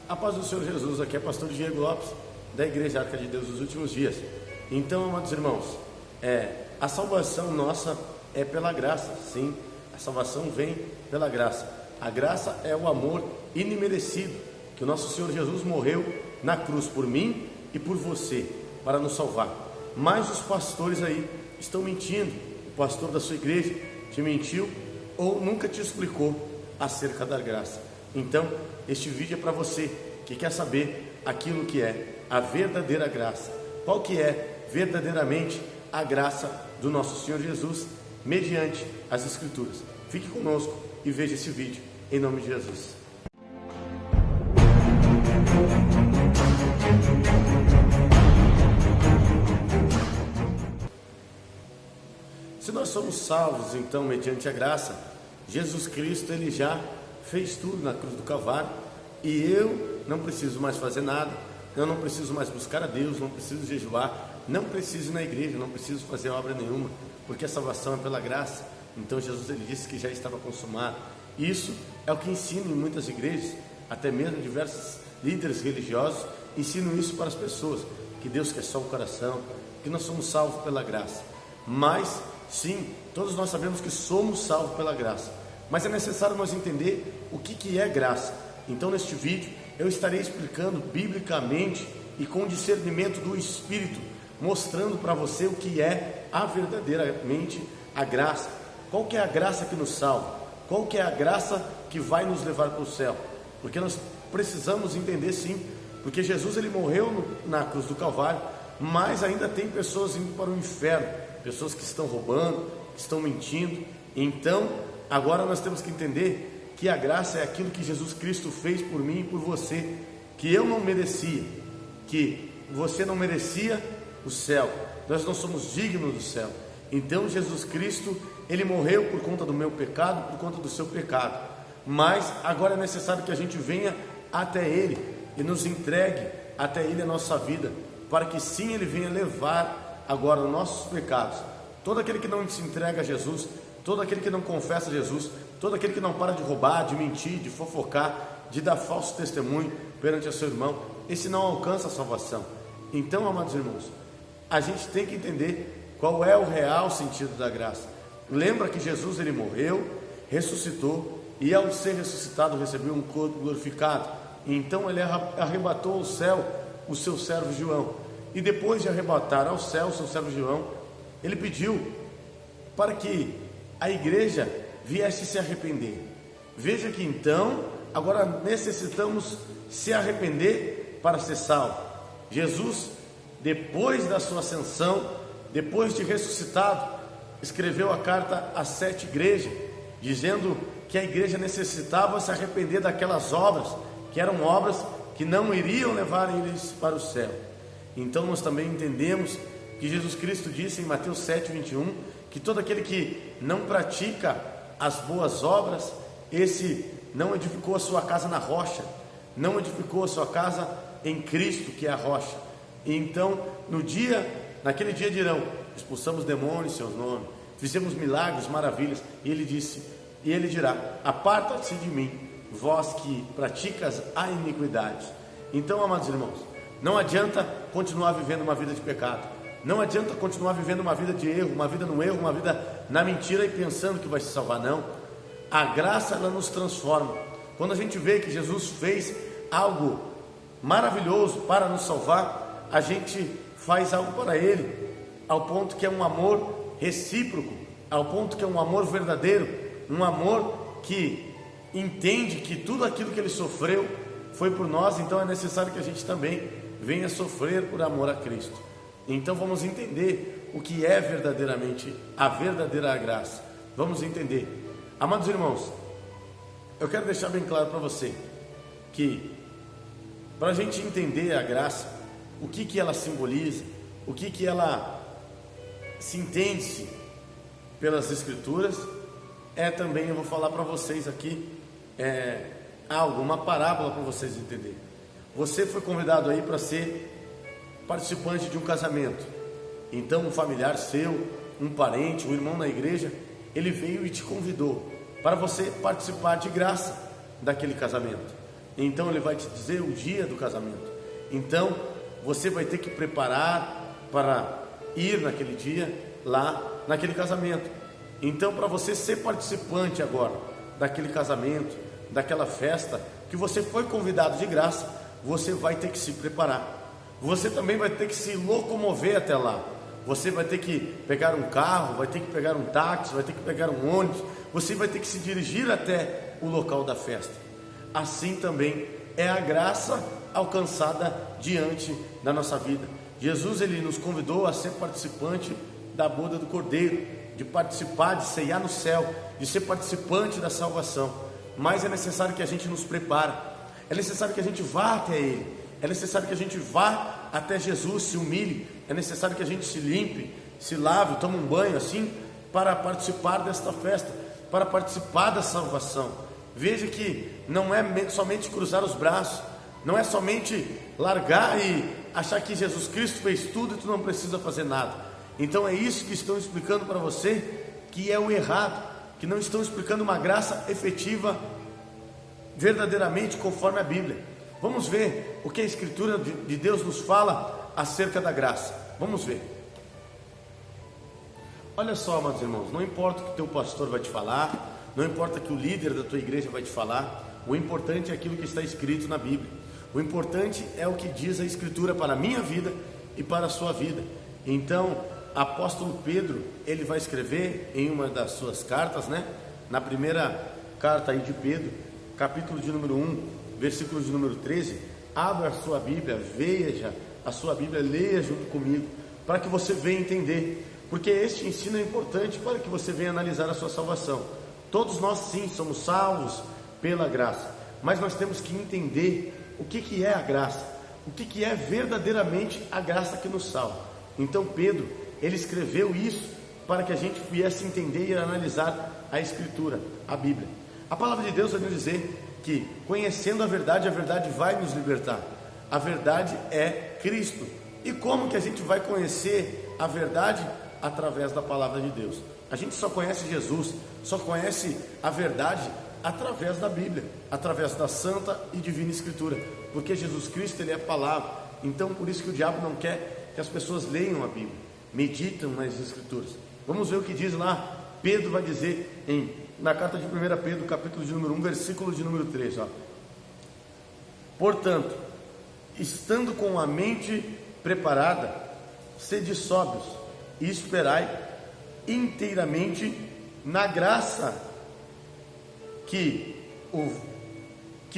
A paz do Senhor Jesus, aqui é pastor Diego Lopes, da Igreja Arca de Deus dos Últimos Dias. Então, amados irmãos, a salvação nossa é pela graça, sim, a salvação vem pela graça. A graça é o amor imerecido, que o nosso Senhor Jesus morreu na cruz por mim e por você, para nos salvar. Mas os pastores aí estão mentindo, o pastor da sua igreja te mentiu ou nunca te explicou acerca da graça. Então, este vídeo é para você que quer saber aquilo que é a verdadeira graça. Qual que é verdadeiramente a graça do nosso Senhor Jesus mediante as Escrituras. Fique conosco e veja esse vídeo em nome de Jesus. Se nós somos salvos, então, mediante a graça, Jesus Cristo, Ele já fez tudo na cruz do Calvário, e eu não preciso mais fazer nada, eu não preciso mais buscar a Deus, não preciso jejuar, não preciso ir na igreja, não preciso fazer obra nenhuma, porque a salvação é pela graça. Então Jesus, Ele disse que já estava consumado. Isso é o que ensina em muitas igrejas, até mesmo diversos líderes religiosos ensinam isso para as pessoas, que Deus quer só o coração, que nós somos salvos pela graça. Mas sim, todos nós sabemos que somos salvos pela graça, mas é necessário nós entender o que é graça. Então neste vídeo eu estarei explicando biblicamente e com discernimento do Espírito, mostrando para você o que é verdadeiramente a graça. Qual que é a graça que nos salva? Qual que é a graça que vai nos levar para o céu? Porque nós precisamos entender, sim, porque Jesus, Ele morreu na cruz do Calvário, mas ainda tem pessoas indo para o inferno, pessoas que estão roubando, que estão mentindo. Então agora nós temos que entender que a graça é aquilo que Jesus Cristo fez por mim e por você, que eu não merecia, que você não merecia o céu, nós não somos dignos do céu. Então Jesus Cristo, Ele morreu por conta do meu pecado, por conta do seu pecado, mas agora é necessário que a gente venha até Ele e nos entregue até Ele a nossa vida, para que sim, Ele venha levar agora os nossos pecados. Todo aquele que não se entrega a Jesus, todo aquele que não confessa Jesus, todo aquele que não para de roubar, de mentir, de fofocar, de dar falso testemunho perante o seu irmão, esse não alcança a salvação. Então, amados irmãos, a gente tem que entender qual é o real sentido da graça. Lembra que Jesus, Ele morreu, ressuscitou, e ao ser ressuscitado recebeu um corpo glorificado. Então Ele arrebatou ao céu o seu servo João, e depois de arrebatar ao céu o seu servo João, Ele pediu para que a igreja viesse se arrepender. Veja que então, agora necessitamos se arrepender para ser salvo. Jesus, depois da sua ascensão, depois de ressuscitado, escreveu a carta às 7 igrejas, dizendo que a igreja necessitava se arrepender daquelas obras, que eram obras que não iriam levar eles para o céu. Então nós também entendemos que Jesus Cristo disse em Mateus 7:21, que todo aquele que não pratica as boas obras, esse não edificou a sua casa na rocha, não edificou a sua casa em Cristo, que é a rocha. E então, naquele dia dirão: expulsamos demônios em seu nome, fizemos milagres, maravilhas. E ele dirá: aparta-se de mim, vós que praticas a iniquidade. Então, amados irmãos, não adianta continuar vivendo uma vida de pecado, não adianta continuar vivendo uma vida de erro, uma vida no erro, uma vida na mentira e pensando que vai se salvar. Não, a graça, ela nos transforma. Quando a gente vê que Jesus fez algo maravilhoso para nos salvar, a gente faz algo para Ele, ao ponto que é um amor recíproco, ao ponto que é um amor verdadeiro, um amor que entende que tudo aquilo que Ele sofreu foi por nós. Então é necessário que a gente também venha sofrer por amor a Cristo. Então vamos entender o que é verdadeiramente a verdadeira graça. Vamos entender. Amados irmãos, eu quero deixar bem claro para você que, para a gente entender a graça, o que ela simboliza, o que ela se entende pelas Escrituras, também eu vou falar para vocês aqui uma parábola para vocês entenderem. Você foi convidado aí para ser participante de um casamento. Então um familiar seu, um parente, um irmão na igreja, ele veio e te convidou para você participar de graça daquele casamento. Então ele vai te dizer o dia do casamento. Então você vai ter que preparar para ir naquele dia lá naquele casamento. Então, para você ser participante agora daquele casamento, daquela festa que você foi convidado de graça, você vai ter que se preparar. Você também vai ter que se locomover até lá. Você vai ter que pegar um carro, vai ter que pegar um táxi, vai ter que pegar um ônibus. Você vai ter que se dirigir até o local da festa. Assim também é a graça alcançada diante da nossa vida. Jesus, ele nos convidou a ser participante da boda do Cordeiro, de participar, de ceiar no céu, de ser participante da salvação. Mas é necessário que a gente nos prepare, é necessário que a gente vá até Ele, é necessário que a gente vá até Jesus, se humilhe, é necessário que a gente se limpe, se lave, tome um banho assim, para participar desta festa, para participar da salvação. Veja que não é somente cruzar os braços, não é somente largar e achar que Jesus Cristo fez tudo e tu não precisa fazer nada. Então é isso que estão explicando para você, que é o errado, que não estão explicando uma graça efetiva, verdadeiramente conforme a Bíblia. Vamos ver o que a Escritura de Deus nos fala acerca da graça. Vamos ver. Olha só, amados irmãos, não importa o que o teu pastor vai te falar, não importa o que o líder da tua igreja vai te falar, o importante é aquilo que está escrito na Bíblia. O importante é o que diz a Escritura para a minha vida e para a sua vida. Então, apóstolo Pedro, ele vai escrever em uma das suas cartas, na primeira carta aí de Pedro, capítulo de número 1, versículo de número 13, abra a sua Bíblia, veja a sua Bíblia, leia junto comigo, para que você venha entender, porque este ensino é importante para que você venha analisar a sua salvação. Todos nós sim somos salvos pela graça, mas nós temos que entender o que é a graça, o que é verdadeiramente a graça que nos salva. Então Pedro, ele escreveu isso para que a gente viesse entender e analisar a Escritura, a Bíblia. A palavra de Deus vai nos dizer que, conhecendo a verdade vai nos libertar. A verdade é Cristo. E como que a gente vai conhecer a verdade? Através da palavra de Deus. A gente só conhece Jesus, só conhece a verdade através da Bíblia, através da Santa e Divina Escritura, porque Jesus Cristo, ele é a palavra. Então por isso que o diabo não quer que as pessoas leiam a Bíblia, meditam nas Escrituras. Vamos ver o que diz lá. Pedro vai dizer na carta de 1 Pedro, capítulo de número 1, versículo de número 3, portanto, estando com a mente preparada, sede sóbrios e esperai inteiramente na graça que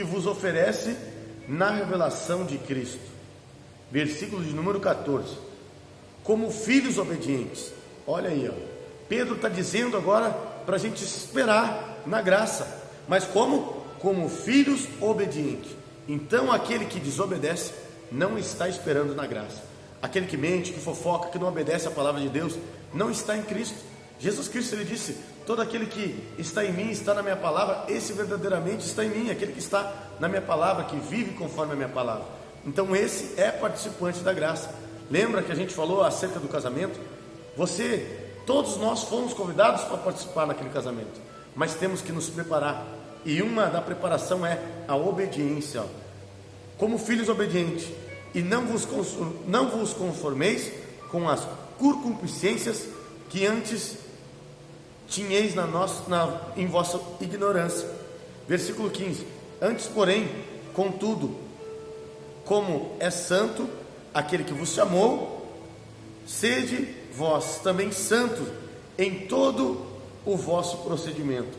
vos oferece na revelação de Cristo. Versículo de número 14, como filhos obedientes. Olha aí, Pedro está dizendo agora para a gente esperar na graça, mas como filhos obedientes. Então aquele que desobedece não está esperando na graça. Aquele que mente, que fofoca, que não obedece à palavra de Deus, não está em Cristo. Jesus Cristo, ele disse: todo aquele que está em mim, está na minha palavra, esse verdadeiramente está em mim. Aquele que está na minha palavra, que vive conforme a minha palavra. Então esse é participante da graça. Lembra que a gente falou acerca do casamento? Todos nós fomos convidados para participar naquele casamento, mas temos que nos preparar, e uma da preparação é a obediência. Como filhos obedientes, e não vos conformeis com as concupiscências que antes tinhais em vossa ignorância. Versículo 15, antes porém, contudo, como é santo aquele que vos chamou, sede vós também santos em todo o vosso procedimento.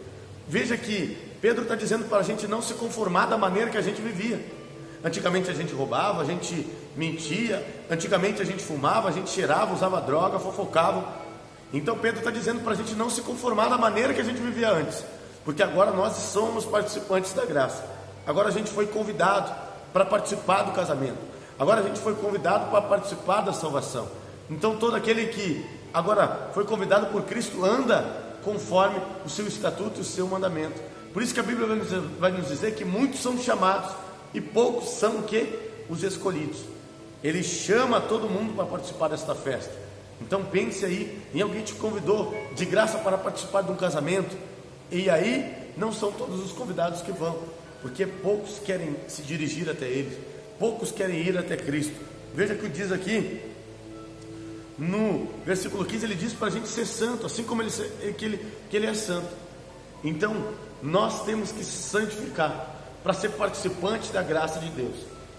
Veja que Pedro está dizendo para a gente não se conformar da maneira que a gente vivia. Antigamente a gente roubava, a gente mentia, antigamente a gente fumava, a gente cheirava, usava droga, fofocava. Então Pedro está dizendo para a gente não se conformar da maneira que a gente vivia antes, porque agora nós somos participantes da graça. Agora a gente foi convidado para participar do casamento, agora a gente foi convidado para participar da salvação. Então todo aquele que agora foi convidado por Cristo anda conforme o seu estatuto e o seu mandamento. Por isso que a Bíblia vai nos dizer que muitos são chamados e poucos são o quê? Os escolhidos. Ele chama todo mundo para participar desta festa. Então pense aí em alguém que te convidou de graça para participar de um casamento, e aí não são todos os convidados que vão. porque poucos querem se dirigir até Ele, poucos querem ir até Cristo. Veja que diz aqui, no versículo 15, ele diz para a gente ser santo, assim como que ele é santo. Então, nós temos que se santificar, para ser participante da graça de Deus.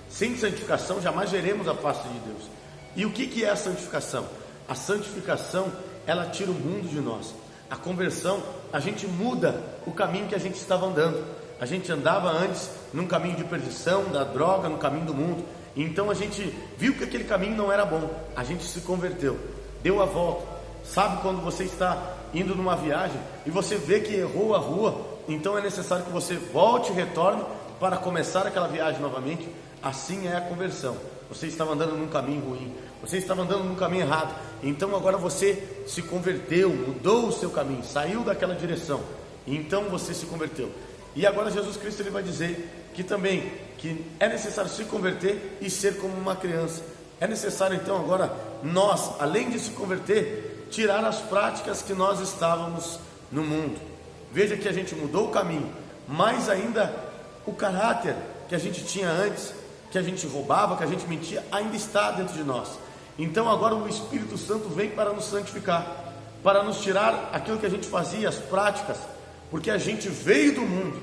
Sem santificação, jamais veremos a face de Deus. E o que é a santificação? A santificação, ela tira o mundo de nós. A conversão, a gente muda o caminho que a gente estava andando. A gente andava antes num caminho de perdição, da droga, no caminho do mundo. Então a gente viu que aquele caminho não era bom. A gente se converteu, deu a volta. Sabe quando você está indo numa viagem e você vê que errou a rua? Então é necessário que você volte e retorne para começar aquela viagem novamente. Assim é a conversão. Você estava andando num caminho ruim, você estava andando num caminho errado, então agora você se converteu, mudou o seu caminho, saiu daquela direção, então você se converteu. E agora Jesus Cristo ele vai dizer que também que é necessário se converter e ser como uma criança. É necessário então agora nós, além de se converter, tirar as práticas que nós estávamos no mundo. Veja que a gente mudou o caminho, mas ainda o caráter que a gente tinha antes, que a gente roubava, que a gente mentia, ainda está dentro de nós. Então agora o Espírito Santo vem para nos santificar, para nos tirar aquilo que a gente fazia, as práticas, porque a gente veio do mundo,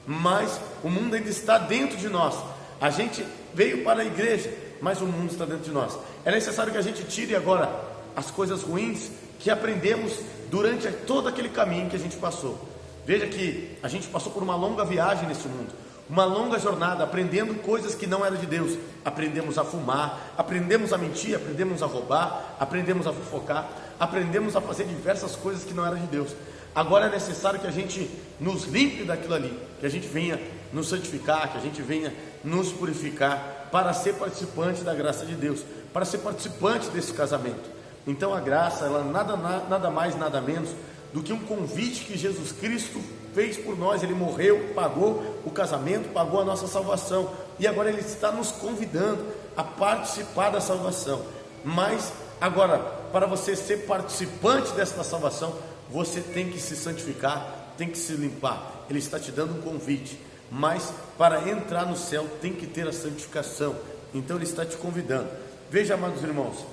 mas o mundo ainda está dentro de nós. A gente veio para a igreja, mas o mundo está dentro de nós. É necessário que a gente tire agora as coisas ruins que aprendemos durante todo aquele caminho que a gente passou. Veja que a gente passou por uma longa viagem nesse mundo, uma longa jornada, aprendendo coisas que não eram de Deus. Aprendemos a fumar, aprendemos a mentir, aprendemos a roubar, aprendemos a fofocar, aprendemos a fazer diversas coisas que não eram de Deus. Agora é necessário que a gente nos limpe daquilo ali, que a gente venha nos santificar, que a gente venha nos purificar, para ser participante da graça de Deus, para ser participante desse casamento. Então a graça, ela nada mais, nada menos do que um convite que Jesus Cristo fez por nós. Ele morreu, pagou o casamento, pagou a nossa salvação, e agora Ele está nos convidando a participar da salvação. Mas agora, para você ser participante dessa salvação, você tem que se santificar, tem que se limpar. Ele está te dando um convite, mas para entrar no céu tem que ter a santificação. Então Ele está te convidando. Veja, amados irmãos,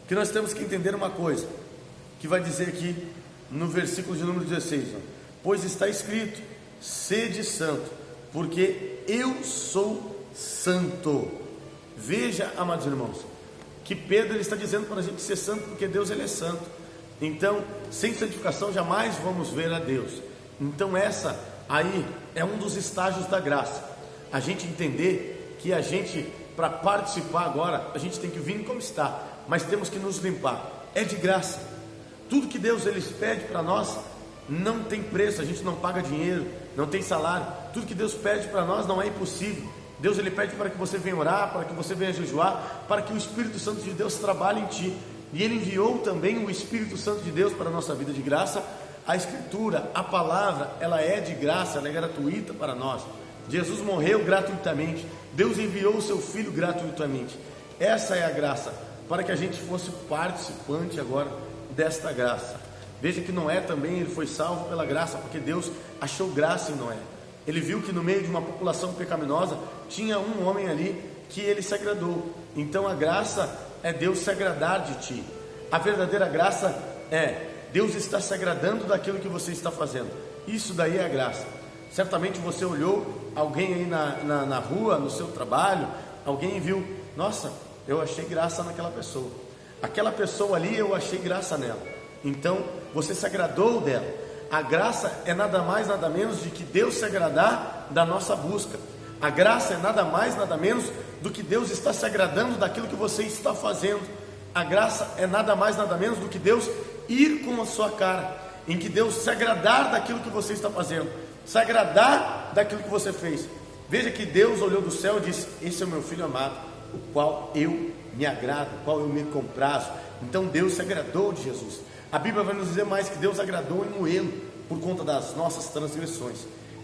que nós temos que entender uma coisa, que vai dizer aqui no versículo de número 16, pois está escrito, sede santo, porque eu sou santo. Veja, amados irmãos, que Pedro ele está dizendo para a gente ser santo, porque Deus ele é santo. Então, sem santificação jamais vamos ver a Deus. Então essa aí é um dos estágios da graça, a gente entender que a gente, para participar agora, a gente tem que vir como está, mas temos que nos limpar. É de graça. Tudo que Deus ele pede para nós não tem preço, a gente não paga dinheiro, não tem salário. Tudo que Deus pede para nós não é impossível. Deus ele pede para que você venha orar, para que você venha jejuar, para que o Espírito Santo de Deus trabalhe em ti. E Ele enviou também o Espírito Santo de Deus para a nossa vida de graça. A Escritura, a palavra, ela é de graça, ela é gratuita para nós. Jesus morreu gratuitamente, Deus enviou o seu Filho gratuitamente. Essa é a graça, para que a gente fosse participante agora desta graça. Veja que Noé também ele foi salvo pela graça, porque Deus achou graça em Noé. Ele viu que no meio de uma população pecaminosa tinha um homem ali que ele se agradou. Então a graça é Deus se agradar de ti. A verdadeira graça é Deus está se agradando daquilo que você está fazendo. Isso daí é a graça. Certamente você olhou alguém aí na rua, no seu trabalho, alguém viu, nossa, eu achei graça naquela pessoa. Aquela pessoa ali eu achei graça nela. Então você se agradou dela. A graça é nada mais, nada menos de que Deus se agradar da nossa busca. A graça é nada mais, nada menos do que Deus está se agradando daquilo que você está fazendo. A graça é nada mais, nada menos do que Deus ir com a sua cara, em que Deus se agradar daquilo que você está fazendo, se agradar daquilo que você fez. Veja que Deus olhou do céu e disse: esse é o meu filho amado, o qual eu me agrado, o qual eu me comprazo. Então Deus se agradou de Jesus. A Bíblia vai nos dizer mais que Deus agradou em moê-lo por conta das nossas transgressões.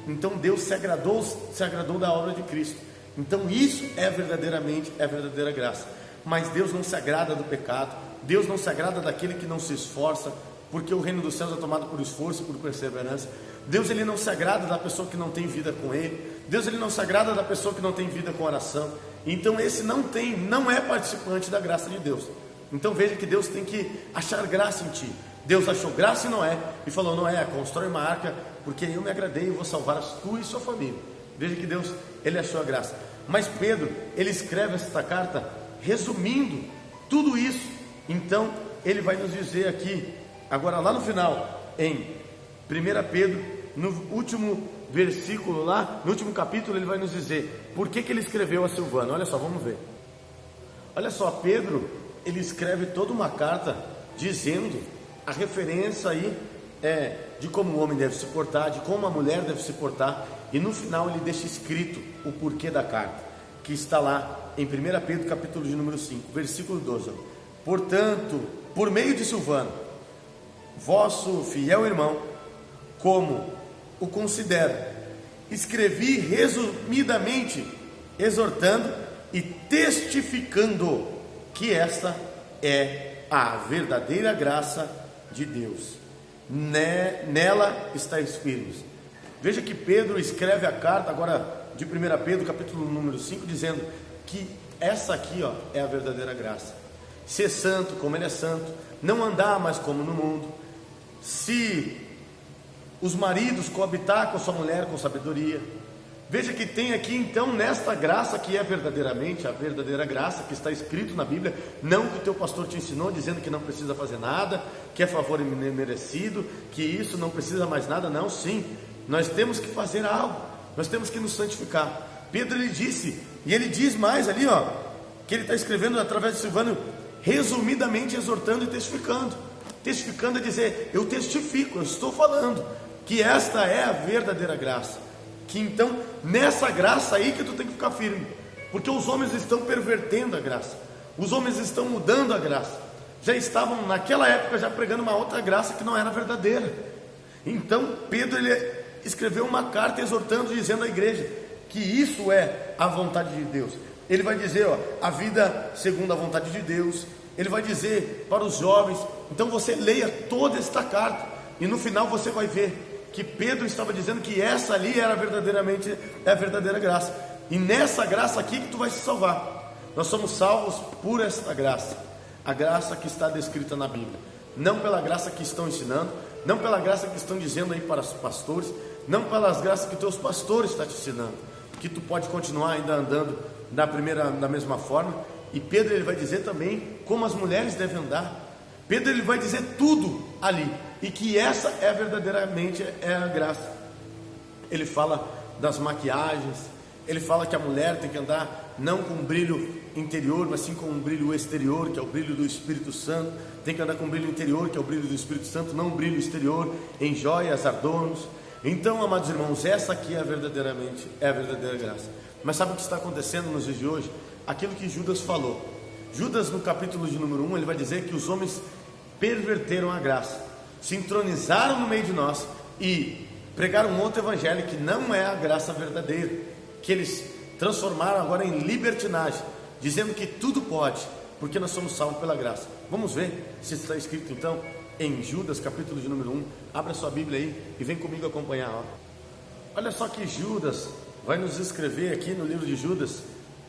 Então Deus se agradou da obra de Cristo. Então isso é verdadeiramente a verdadeira graça. Mas Deus não se agrada do pecado, Deus não se agrada daquele que não se esforça, porque o reino dos céus é tomado por esforço e por perseverança. Deus ele não se agrada da pessoa que não tem vida com Ele. Deus ele não se agrada da pessoa que não tem vida com oração. Então esse não é participante da graça de Deus. Então veja que Deus tem que achar graça em ti. Deus achou graça em Noé e falou: Noé, constrói uma arca, porque eu me agradei e vou salvar tu e sua família. Veja que Deus ele achou a graça. Mas Pedro ele escreve esta carta resumindo tudo isso. Então ele vai nos dizer aqui, agora lá no final, em 1 Pedro, no último versículo lá, no último capítulo, ele vai nos dizer por que ele escreveu a Silvana. Olha só, vamos ver. Olha só, Pedro, ele escreve toda uma carta dizendo a referência aí de como o homem deve se portar, de como a mulher deve se portar, e no final ele deixa escrito o porquê da carta, que está lá em 1 Pedro capítulo de número 5, versículo 12. Portanto, por meio de Silvano, vosso fiel irmão, como o considero, escrevi resumidamente, exortando e testificando que esta é a verdadeira graça de Deus. Nela estáis firmes. Veja que Pedro escreve a carta agora de 1 Pedro capítulo número 5, dizendo que essa aqui é a verdadeira graça. Ser santo como ele é santo, não andar mais como no mundo, se os maridos coabitar com a sua mulher com sabedoria. Veja que tem aqui então nesta graça que é verdadeiramente a verdadeira graça, que está escrito na Bíblia, não que o teu pastor te ensinou dizendo que não precisa fazer nada, que é favor imerecido, que isso não precisa mais nada. Não, sim, nós temos que fazer algo, nós temos que nos santificar. Pedro ele disse, e ele diz mais ali que ele está escrevendo através de Silvano, resumidamente exortando e testificando. Testificando é dizer, eu testifico, eu estou falando que esta é a verdadeira graça. Que então, nessa graça aí que tu tem que ficar firme, porque os homens estão pervertendo a graça, os homens estão mudando a graça, já estavam naquela época já pregando uma outra graça que não era verdadeira. Então Pedro ele escreveu uma carta exortando, dizendo à igreja que isso é a vontade de Deus. Ele vai dizer a vida segundo a vontade de Deus. Ele vai dizer para os jovens. Então você leia toda esta carta e no final você vai ver que Pedro estava dizendo que essa ali era verdadeiramente a verdadeira graça. E nessa graça aqui que tu vai se salvar. Nós somos salvos por esta graça, a graça que está descrita na Bíblia, não pela graça que estão ensinando, não pela graça que estão dizendo aí para os pastores, não pelas graças que teus pastores estão te ensinando, que tu pode continuar ainda andando da mesma forma. E Pedro ele vai dizer também como as mulheres devem andar. Pedro ele vai dizer tudo ali, e que essa é verdadeiramente a graça. Ele fala das maquiagens, ele fala que a mulher tem que andar não com um brilho interior, mas sim com um brilho exterior, que é o brilho do Espírito Santo. Tem que andar com um brilho interior, que é o brilho do Espírito Santo, não um brilho exterior, em joias, adornos. Então, amados irmãos, essa aqui é a verdadeira graça. Mas sabe o que está acontecendo nos dias de hoje? Aquilo que Judas falou. Judas, no capítulo de número 1, ele vai dizer que os homens perverteram a graça, se entronizaram no meio de nós e pregaram um outro evangelho que não é a graça verdadeira, que eles transformaram agora em libertinagem, dizendo que tudo pode, porque nós somos salvos pela graça. Vamos ver se está escrito então em Judas, capítulo de número 1. Abra sua Bíblia aí e vem comigo acompanhar. Olha só que Judas vai nos escrever aqui no livro de Judas,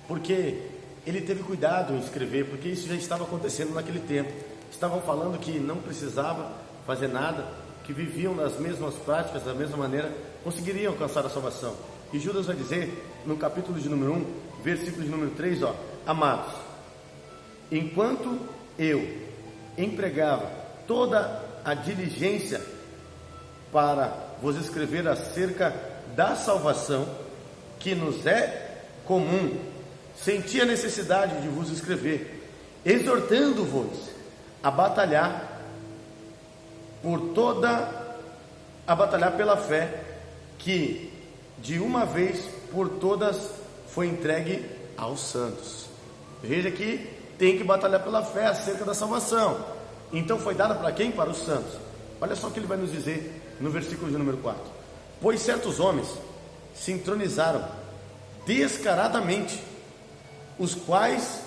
porque ele teve cuidado em escrever, porque isso já estava acontecendo naquele tempo. Estavam falando que não precisava fazer nada, que viviam nas mesmas práticas, da mesma maneira, conseguiriam alcançar a salvação. E Judas vai dizer, no capítulo de número 1, versículo de número 3, amados, enquanto eu empregava toda a diligência para vos escrever acerca da salvação, que nos é comum, senti a necessidade de vos escrever, exortando-vos a batalhar pela fé que de uma vez por todas foi entregue aos santos. Veja que tem que batalhar pela fé acerca da salvação. Então foi dada para quem? Para os santos. Olha só o que ele vai nos dizer no versículo de número 4. Pois certos homens se entronizaram descaradamente, os quais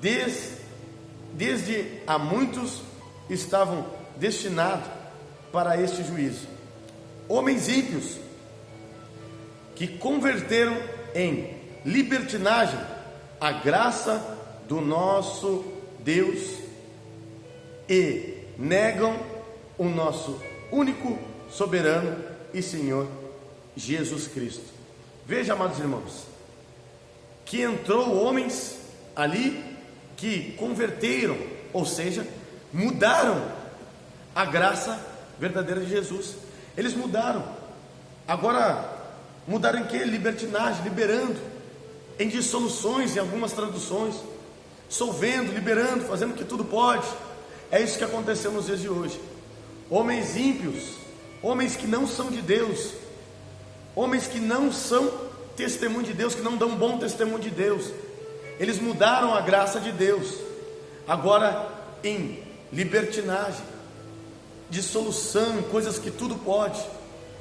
desde a muitos estavam destinados para este juízo. homens ímpios que converteram em libertinagem a graça do nosso Deus e negam o nosso único soberano e Senhor Jesus Cristo. Veja, amados irmãos, que entrou homens ali que converteram, ou seja, mudaram a graça verdadeira de Jesus. Eles mudaram. Agora, mudaram em que? Libertinagem, liberando, em dissoluções, em algumas traduções, solvendo, liberando, fazendo o que tudo pode. É isso que aconteceu nos dias de hoje. Homens ímpios, homens que não são de Deus, homens que não são testemunho de Deus, que não dão bom testemunho de Deus, eles mudaram a graça de Deus, agora em libertinagem, dissolução, em coisas que tudo pode.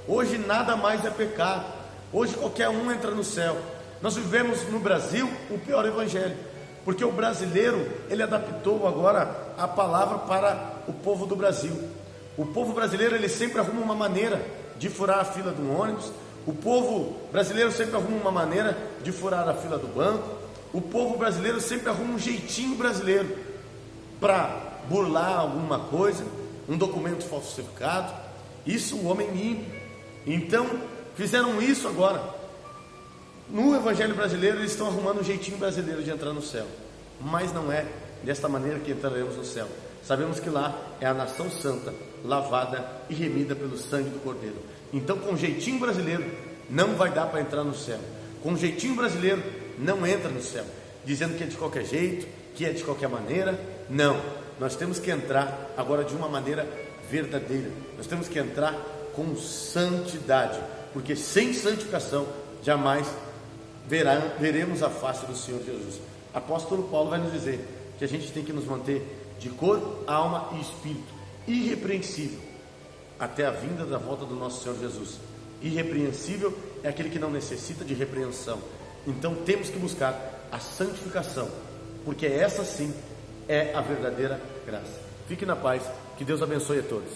Hoje nada mais é pecado, hoje qualquer um entra no céu. Nós vivemos no Brasil o pior evangelho, porque o brasileiro, ele adaptou agora a palavra para o povo do Brasil. O povo brasileiro, ele sempre arruma uma maneira de furar a fila do ônibus. O povo brasileiro sempre arruma uma maneira de furar a fila do banco. O povo brasileiro sempre arruma um jeitinho brasileiro para burlar alguma coisa, um documento falsificado. Isso o homem ímpio. Então fizeram isso agora. No evangelho brasileiro eles estão arrumando um jeitinho brasileiro de entrar no céu, mas não é desta maneira que entraremos no céu. Sabemos que lá é a nação santa, lavada e remida pelo sangue do Cordeiro. Então com jeitinho brasileiro não vai dar para entrar no céu. Com jeitinho brasileiro não entra no céu, dizendo que é de qualquer jeito, que é de qualquer maneira. Não, nós temos que entrar agora de uma maneira verdadeira. Nós temos que entrar com santidade, porque sem santificação jamais veremos a face do Senhor Jesus. Apóstolo Paulo vai nos dizer que a gente tem que nos manter de corpo, alma e espírito irrepreensível até a vinda da volta do nosso Senhor Jesus. Irrepreensível é aquele que não necessita de repreensão. Então temos que buscar a santificação, porque essa sim é a verdadeira graça. Fique na paz, que Deus abençoe a todos.